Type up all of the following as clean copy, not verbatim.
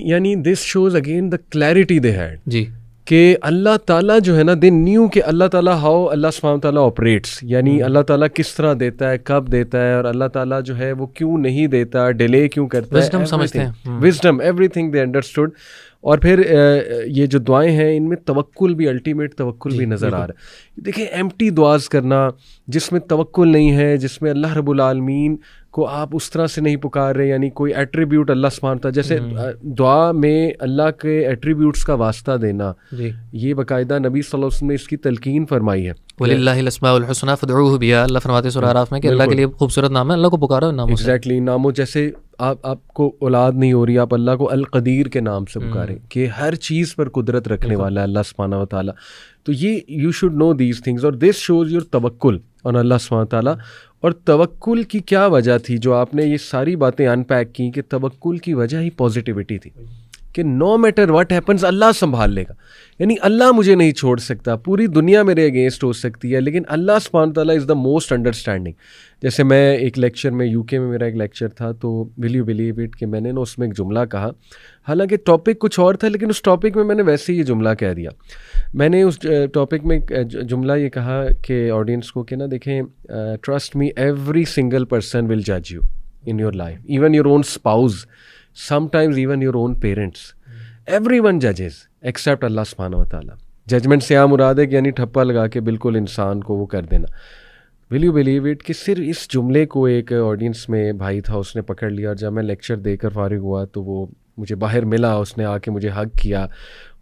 यानी this shows again the clarity they had जी कि अल्लाह ताला जो है ना, दे न्यू कि अल्लाह ताला हाउ अल्लाह सुब्हानहू ताला ऑपरेट्स, यानी अल्लाह ताला किस तरह देता है, कब देता है, और अल्लाह ताला जो है वो क्यों नहीं देता, डिले क्यों करता है, विजडम समझते हैं, विजडम एवरीथिंग दे अंडरस्टूड। और फिर ये जो दुआएं हैं इनमें तवक्कुल भी, अल्टीमेट तवक्कुल भी नज़र आ रहा है। देखिए एम्प्टी दुआज करना जिसमें तवक्कुल नहीं है, जिसमें अल्लाह रब्बुल आलमीन को आप उस तरह से नहीं पुकार रहे, यानी कोई एट्रीब्यूट अल्लाह सुब्हानहू तआला, जैसे दुआ में अल्लाह के एट्रीब्यूट्स का वास्ता देना, ये बाकायदा नबी सल्लल्लाहु अलैहि वसल्लम ने इसकी तलकीन फरमाई है। वलिल्लाहिल अस्माउल हुस्ना फदऊहु बिहा, अल्लाह फरमाते हैं सूरह आराफ में कि अल्लाह के लिए खूबसूरत नाम है, अल्लाह को पुकारो नामों से। एग्जैक्टली, नामों जैसे आपको औलाद नहीं हो रही, आप अल्लाह को अल कदीर के नाम से पुकारें कि हर चीज़ पर कुदरत रखने वाला है अल्लाह सुब्हानहू व तआला। तो ये you should know these things, और दिस शोज योर तवक्कुल ऑन अल्लाह सुब्हानहू व तआला। और तवक्कुल की क्या वजह थी, जो आपने ये सारी बातें अनपैक की, कि तवक्कुल की वजह ही पॉजिटिविटी थी कि नो मैटर व्हाट हैपन्स अल्लाह संभाल लेगा, यानी अल्लाह मुझे नहीं छोड़ सकता, पूरी दुनिया मेरे अगेंस्ट हो सकती है लेकिन अल्लाह सुब्हानहू तआला इज़ द मोस्ट अंडरस्टैंडिंग। जैसे मैं एक लेक्चर में, यूके में मेरा एक लेक्चर था, तो विल यू बिलीव इट कि मैंने ना उसमें एक जुमला कहा, हालांकि टॉपिक कुछ और था लेकिन उस टॉपिक में मैंने वैसे ही ये जुमला कह दिया। मैंने उस टॉपिक में जुमला ये कहा कि ऑडियंस को कि ना देखें, trust me every single person will जज you in your life, even your own spouse, sometimes even your own parents, everyone judges except Allah subhanahu wa ta'ala। Judgement से यहाँ मुराद है कि यानी ठप्पा लगा के बिल्कुल इंसान को वो कर देना। विल यू बिलीव इट कि सिर्फ इस जुमले को एक ऑडियंस में भाई था, उसने पकड़ लिया, और जब मैं लेक्चर देकर फारिग हुआ तो वो मुझे बाहर मिला, उसने आके मुझे हग किया,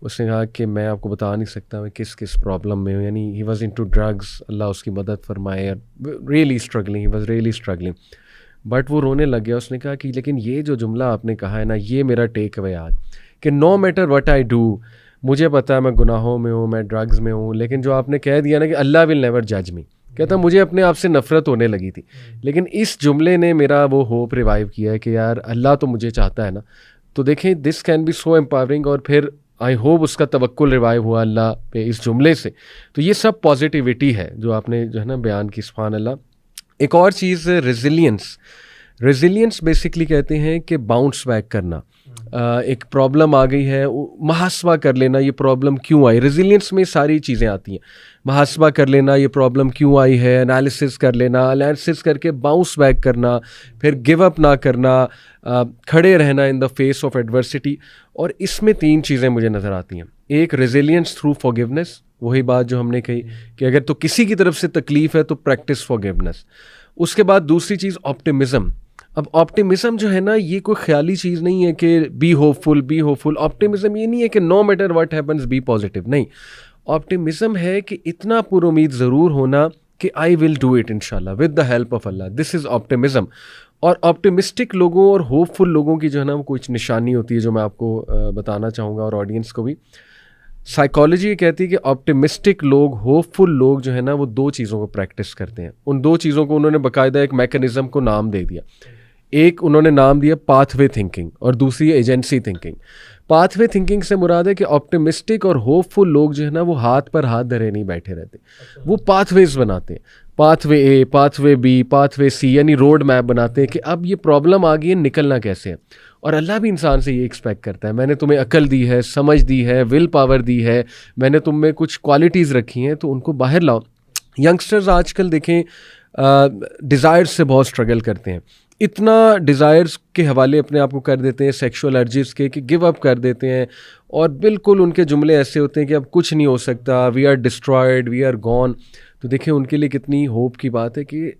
उसने कहा कि मैं आपको बता नहीं सकता मैं किस किस प्रॉब्लम में हूँ, यानी ही वॉज इनटू ड्रग्स, अल्लाह उसकी मदद फरमाए, really struggling, he was really struggling. But वो रोने लग गया, उसने कहा कि लेकिन ये जो जुमला आपने कहा है ना, ये मेरा टेक अवे आज, कि no matter what I do, मुझे पता है मैं गुनाहों में हूँ, मैं ड्रग्स में हूँ, लेकिन जो आपने कह दिया ना कि अल्लाह विल नेवर जज मी, कहता मुझे अपने आप से नफ़रत होने लगी थी, लेकिन इस जुमले ने मेरा वो होप रिवाइव किया है कि यार अल्लाह तो मुझे चाहता है ना। तो देखें this can be so empowering, और फिर आई होप उसका तवक्कुल रिवाइव हुआ अल्लाह पे इस जुमले से। तो ये सब पॉजिटिविटी है जो आपने जो है ना बयान की, सुभान अल्लाह। एक और चीज़ रेजिलियंस, रेजिलियंस बेसिकली कहते हैं कि बाउंस बैक करना। एक प्रॉब्लम आ गई है, मुहासबा कर लेना ये प्रॉब्लम क्यों आई, रेजिलियंस में सारी चीज़ें आती हैं, मुहासबा कर लेना ये प्रॉब्लम क्यों आई है, एनालिसिस कर लेना, एनालिसिस करके बाउंस बैक करना, फिर गिव अप ना करना, खड़े रहना in the face of adversity. और इसमें 3 चीज़ें मुझे नज़र आती हैं। एक रेजिलियंस थ्रू फॉरगिवनेस, वही बात जो हमने कही कि अगर तो किसी की तरफ से तकलीफ़ है तो प्रैक्टिस फॉरगिवनेस। उसके बाद दूसरी चीज़ ऑप्टिमिज़म। अब ऑप्टिमिज़म जो है ना, ये कोई ख्याली चीज़ नहीं है कि be hopeful, be hopeful. Optimism ये नहीं है कि no matter what happens be positive, नहीं। ऑप्टिमिज़म है कि इतना पुरुमीद ज़रूर होना कि आई विल डू इट इंशाल्लाह विद द हेल्प ऑफ अल्लाह, दिस इज़ ऑप्टिमिज़म। और ऑप्टिमिस्टिक लोगों और होपफुल लोगों की जो है ना वो कुछ निशानी होती है जो मैं आपको बताना चाहूँगा, और ऑडियंस को भी। साइकोलॉजी ये कहती है कि ऑप्टिमिस्टिक लोग, होपफुल लोग जो है ना, वो 2 चीज़ों को प्रैक्टिस करते हैं। उन 2 चीज़ों को उन्होंने बाकायदा एक मैकेनिज़्म को नाम दे दिया। एक उन्होंने नाम दिया पाथवे थिंकिंग, और दूसरी एजेंसी थिंकिंग। पाथवे थिंकिंग से मुराद है कि ऑप्टिमिस्टिक और होपफुल लोग जो है ना वो हाथ पर हाथ धरे नहीं बैठे रहते, वो पाथवेज बनाते हैं, पाथवे ए, पाथवे बी, पाथवे सी, यानी रोड मैप बनाते हैं कि अब ये प्रॉब्लम आ गई है, निकलना कैसे है। और अल्लाह भी इंसान से ये एक्सपेक्ट करता है, मैंने तुम्हें अकल दी है, समझ दी है, विल पावर दी है, मैंने तुम में कुछ क्वालिटीज़ रखी हैं, तो उनको बाहर लाओ। यंगस्टर्स आजकल देखें डिज़ायर्स से बहुत स्ट्रगल करते हैं, इतना डिज़ायर्स के हवाले अपने आप को कर देते हैं, सेक्सुअल अर्जिस के, कि गिव अप कर देते हैं, और बिल्कुल उनके जुमले ऐसे होते हैं कि अब कुछ नहीं हो सकता, we are destroyed, we are gone. तो देखिए उनके लिए कितनी होप की बात है कि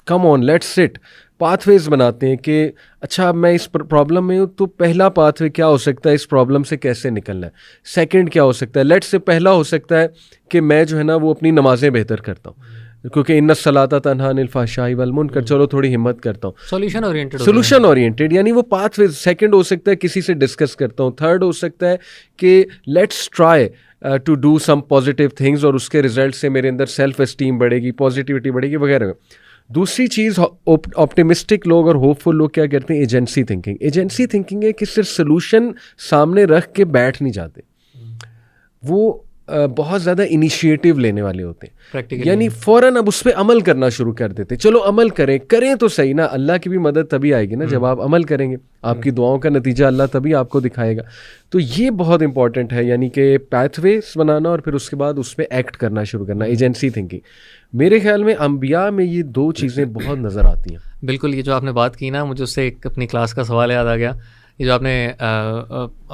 come on let's sit, pathways बनाते हैं कि अच्छा अब मैं इस प्रॉब्लम में हूँ, तो पहला पाथवे क्या हो सकता है, इस प्रॉब्लम से कैसे निकलना है। सेकंड क्या हो सकता है, लेट्स से पहला हो सकता है कि मैं जो है ना वो अपनी नमाज़ें बेहतर करता हूँ, क्योंकि इन्ना सलाता तन्हा अनिल फ़हशाई वल मुनकर, चलो थोड़ी हिम्मत करता हूँ, सोल्यूशन ओरिएंटेड, यानी वो पाथवे। सेकंड हो सकता है किसी से डिस्कस करता हूँ। थर्ड हो सकता है कि let's try to do some positive things, और उसके रिजल्ट से मेरे अंदर सेल्फ एस्टीम बढ़ेगी, पॉजिटिविटी बढ़ेगी वगैरह। दूसरी चीज़ ऑप्टिमिस्टिक लोग और होपफुल लोग क्या करते हैं, एजेंसी थिंकिंग। एजेंसी थिंकिंग है कि सिर्फ सोल्यूशन सामने रख के बैठ नहीं जाते, वो बहुत ज़्यादा इनिशिएटिव लेने वाले होते हैं, प्रैक्टिकली यानी फ़ौरन अब उस पर अमल करना शुरू कर देते। चलो अमल करें तो सही ना, अल्लाह की भी मदद तभी आएगी ना जब आप अमल करेंगे, आपकी दुआओं का नतीजा अल्लाह तभी आपको दिखाएगा। तो ये बहुत इंपॉर्टेंट है, यानी कि पैथवेज बनाना और फिर उसके बाद उस पर एक्ट करना शुरू करना, एजेंसी थिंकिंग। मेरे ख्याल में अंबिया में ये दो चीज़ें बहुत नज़र आती हैं। बिल्कुल, ये जो आपने बात की ना, मुझे उससे एक अपनी क्लास का सवाल याद आ गया। ये जो आपने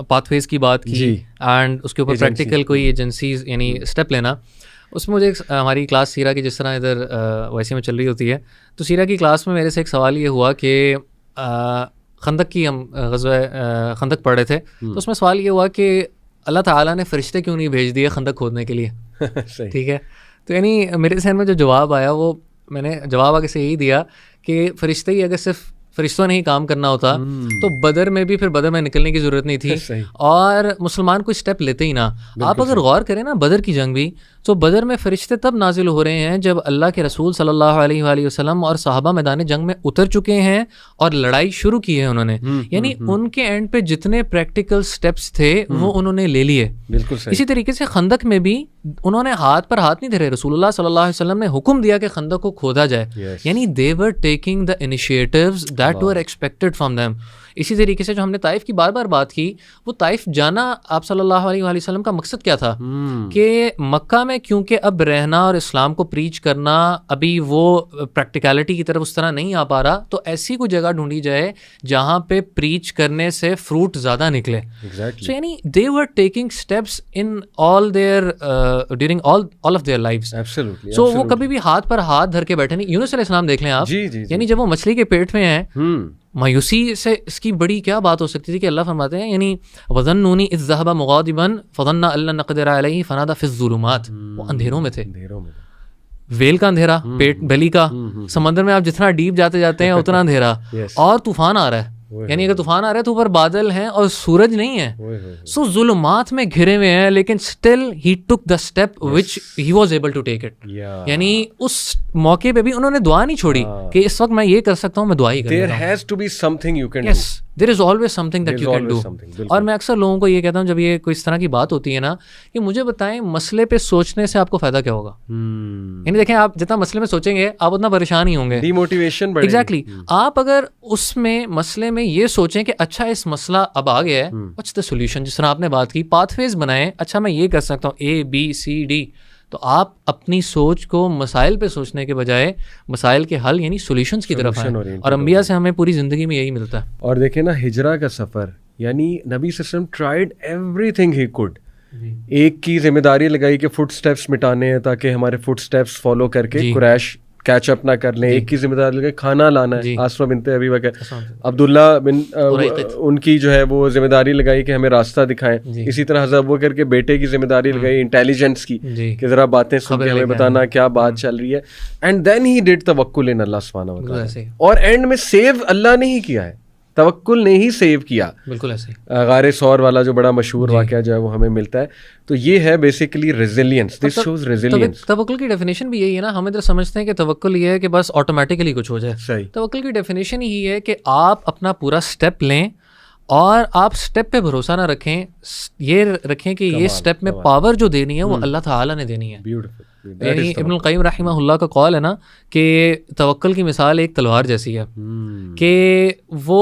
पाथवेज की बात की एंड उसके ऊपर प्रैक्टिकल कोई एजेंसीज यानी स्टेप लेना, उसमें मुझे हमारी क्लास सीरा की जिस तरह इधर वैसे में चल रही होती है, तो सीरा की क्लास में मेरे से एक सवाल ये हुआ कि खंदक की हम ग़ज़वा खंदक पढ़ रहे थे, तो उसमें सवाल ये हुआ कि अल्लाह ताला ने फ़रिश्ते क्यों नहीं भेज दिए खंदक खोदने के लिए। ठीक है, तो यानी मेरे जहन में जो जवाब आया वो मैंने जवाब आगे से यही दिया कि फ़रिश्ते ही अगर सिर्फ फ़रिश्तों ने ही काम करना होता तो बदर में भी फिर बदर में निकलने की ज़रूरत नहीं थी और मुसलमान कोई स्टेप लेते ही ना। आप अगर गौर करें ना बदर की जंग भी, तो बदर में फ़रिश्ते तब नाजिल हो रहे हैं जब अल्लाह के रसूल सल्लल्लाहु अलैहि वसल्लम और सहाबा मैदान जंग में उतर चुके हैं और लड़ाई शुरू की है उन्होंने, यानी उनके एंड पे जितने प्रैक्टिकल स्टेप्स थे वो उन्होंने ले लिए। इसी तरीके से खंदक में भी उन्होंने हाथ पर हाथ नहीं धरे, रसूलुल्लाह सल्लल्लाहु अलैहि वसल्लम ने हुक्म दिया कि खंदक को खोदा जाए, यानी they were taking the initiatives that were expected from them. इसी तरीके से जो हमने ताइफ की बार बार बात की, वो ताइफ जाना आप सल्लल्लाहु अलैहि वसल्लम का मकसद क्या था कि मक्का में क्योंकि अब रहना और इस्लाम को प्रीच करना अभी वो प्रैक्टिकलिटी की तरफ उस तरह नहीं आ पा रहा, तो ऐसी कोई जगह ढूंढी जाए जहाँ पे प्रीच करने से फ्रूट ज़्यादा निकले। सो यानी they were taking steps in all their during all of their lives. So वो कभी भी हाथ पर हाथ धर के बैठे नहीं। यूनुस अलैहिस्सलाम देख लें आप, यानी जब वो मछली के पेट में हैं, मायूसी से इसकी बड़ी क्या बात हो सकती थी कि अल्लाह फरमाते हैं यानी वज़न्नूनी इज़ ज़हबा मुग़ादिबन फ़ज़न्ना अल्लन नक़दिर अलैहि फ़नादा फ़िज़्ज़ुलुमात, वो अंधेरों में थे। वेल का अंधेरा, पेट बेली का, समंदर में आप जितना डीप जाते जाते हैं उतना अंधेरा, और तूफान आ रहा है, यानी अगर तूफान आ रहा है तो ऊपर बादल हैं और सूरज नहीं है, सो जुल्मात में घिरे हुए हैं, लेकिन still he took the step which he was able to take it. यानी उस मौके पे भी उन्होंने दुआ नहीं छोड़ी कि इस वक्त मैं ये कर सकता हूँ, मैं दुआ ही कर there has to be something you can do, there is always something that you can do. और मैं अक्सर लोगों को ये कहता हूँ जब ये कोई इस तरह की बात होती है ना, कि मुझे बताएं मसले पे सोचने से आपको फायदा क्या होगा। यानी देखें, आप जितना मसले में सोचेंगे आप उतना परेशान ही होंगे, डिमोटिवेशन बढ़ेगी। एग्जैक्टली। आप अगर उसमें मसले में ये सोचें कि अच्छा इस मसला अब आ गया है, व्हाट्स द सॉल्यूशन, जिस तरह आपने बात की, पाथवेज बनाएं, अच्छा मैं ये कर सकता हूँ ABCD, तो आप अपनी सोच को मसाइल पे सोचने के बजाय मसाइल के हल यानी सॉल्यूशंस की तरफ आएं। और अंबिया से हमें पूरी ज़िंदगी में यही मिलता है। और देखें ना, हिजरा का सफ़र, यानी नबी सल्लल्लाहु अलैहि वसल्लम ट्राइड एवरीथिंग ही कुड। एक की जिम्मेदारी लगाई कि फुट स्टेप्स मिटाने हैं ताकि हमारे फुट स्टेप्स फॉलो करके कुरैश कैच अप ना कर लें। एक की जिम्मेदारी लगाई खाना लाना है, आसमा बिनते अबी बकर, अब्दुल्ला बिन उनकी जो है वो जिम्मेदारी लगाई कि हमें रास्ता दिखाएं। इसी तरह हज़रत अबू बकर के बेटे की जिम्मेदारी लगाई इंटेलिजेंस की कि ज़रा बातें सुन के हमें बताना क्या बात चल रही है। एंड देन ही डिड तवक्कुल इन अल्लाह सुब्हानहू व तआला, और एंड में सेव अल्लाह ने ही किया है, तवक्कुल ने ही सेव किया। बिल्कुल ऐसे गारे सौर वाला जो बड़ा मशहूर वाक़या जो है वो हमें मिलता है। तो ये है basically resilience, this shows resilience. तवक्कुल की डेफिनेशन भी यही है ना, हम इधर समझते हैं कि तवक्कुल ये है कि बस ऑटोमेटिकली कुछ हो जाए। सही। तवक्कुल की डेफिनेशन ही है कि आप अपना पूरा स्टेप लें और आप स्टेप पे भरोसा ना रखें, ये रखें कि ये स्टेप में पावर जो देनी है वो अल्लाह ताला ने देनी है। यानी इब्नुल क़य्यिम रहमहुल्लाह का कौल है ना कि तवक्कुल की मिसाल एक तलवार जैसी है, कि वो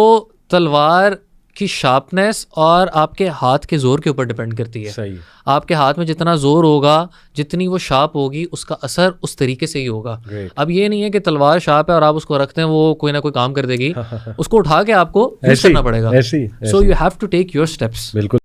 तलवार की शार्पनेस और आपके हाथ के जोर के ऊपर डिपेंड करती है। सही। आपके हाथ में जितना जोर होगा, जितनी वो शार्प होगी, उसका असर उस तरीके से ही होगा। अब ये नहीं है कि तलवार शार्प है और आप उसको रखते हैं वो कोई ना कोई काम कर देगी, उसको उठा के आपको यूज करना पड़ेगा। So you have to take your steps. बिल्कुल।